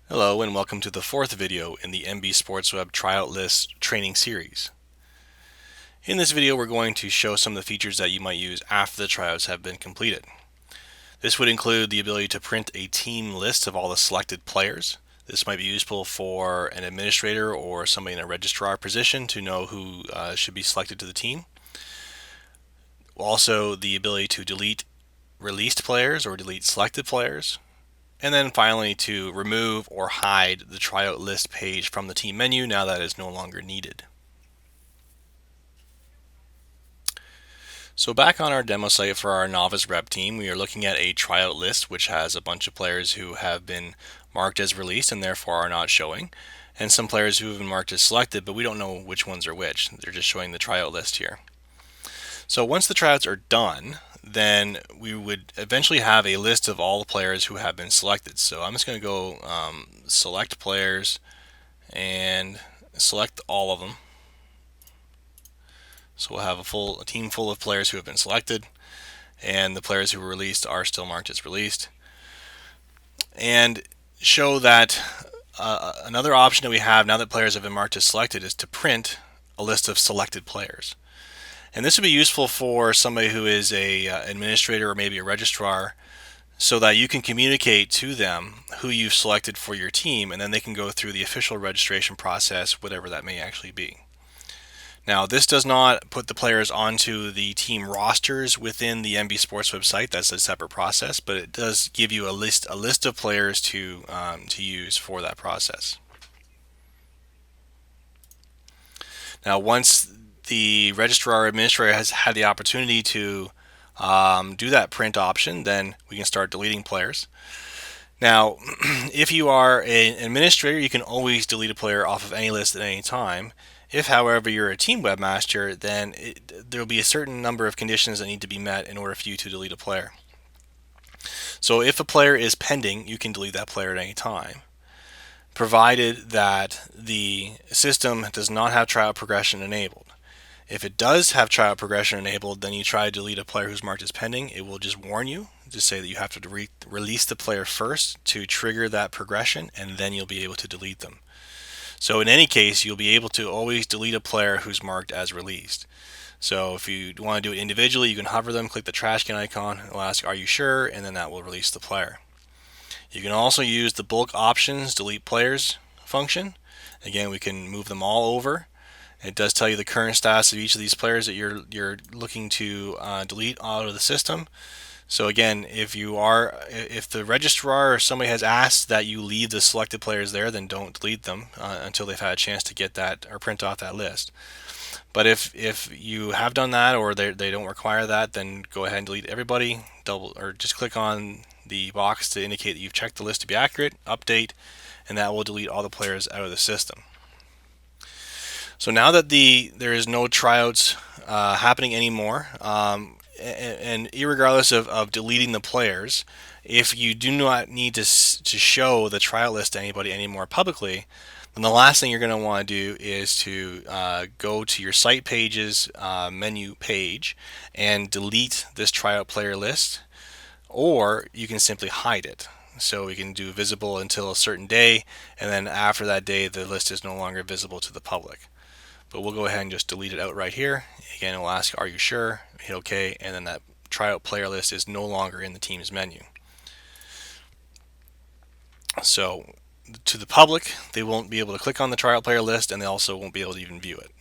Hello and welcome to the fourth video in the MB Sports Web Tryout List training series. In this video we're going to show some of the features that you might use after the tryouts have been completed. This would include the ability to print a team list of all the selected players. This might be useful for an administrator or somebody in a registrar position to know who should be selected to the team. Also the ability to delete released players or delete selected players. And then finally to remove or hide the tryout list page from the team menu now that it is no longer needed. So back on our demo site for our novice rep team, we are looking at a tryout list which has a bunch of players who have been marked as released and therefore are not showing, and some players who have been marked as selected, but we don't know which ones are which. They're just showing the tryout list here. So once the tryouts are done, then we would eventually have a list of all the players who have been selected. So I'm just going to go select players and select all of them. So we'll have a team full of players who have been selected, and the players who were released are still marked as released. And show that another option that we have now that players have been marked as selected is to print a list of selected players. And this would be useful for somebody who is a administrator or maybe a registrar, so that you can communicate to them who you've selected for your team, and then they can go through the official registration process, whatever that may actually be. Now, this does not put the players onto the team rosters within the MB Sports website. That's a separate process, but it does give you a list of players to use for that process. Now, once the registrar or administrator has had the opportunity to do that print option, then we can start deleting players. Now, if you are an administrator, you can always delete a player off of any list at any time. If, however, you're a team webmaster, then there will be a certain number of conditions that need to be met in order for you to delete a player. So if a player is pending, you can delete that player at any time, provided that the system does not have tryout progression enabled. If it does have tryout progression enabled, then you try to delete a player who's marked as pending. It will just warn you, just say that you have to release the player first to trigger that progression, and then you'll be able to delete them. So in any case, you'll be able to always delete a player who's marked as released. So if you want to do it individually, you can hover them, click the trash can icon, it will ask, "Are you sure?" and then that will release the player. You can also use the bulk options delete players function. Again, we can move them all over. It does tell you the current status of each of these players that you're looking to delete out of the system. So again, if the registrar or somebody has asked that you leave the selected players there, then don't delete them until they've had a chance to get that or print off that list. But if you have done that or they don't require that, then go ahead and delete everybody. Just click on the box to indicate that you've checked the list to be accurate, update, and that will delete all the players out of the system. So now that there is no tryouts happening anymore, and irregardless of deleting the players, if you do not need to show the tryout list to anybody anymore publicly, then the last thing you're going to want to do is to go to your site pages menu page and delete this tryout player list, or you can simply hide it. So we can do visible until a certain day, and then after that day the list is no longer visible to the public. But we'll go ahead and just delete it out right here. Again, it will ask, "Are you sure?" Hit OK, and then that tryout player list is no longer in the team's menu. So to the public, they won't be able to click on the tryout player list, and they also won't be able to even view it.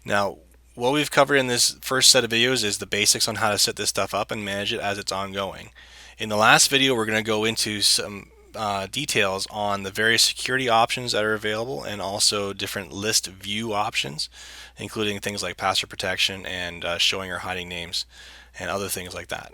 Now, what we've covered in this first set of videos is the basics on how to set this stuff up and manage it as it's ongoing. In the last video, we're going to go into some details on the various security options that are available, and also different list view options, including things like password protection and showing or hiding names and other things like that.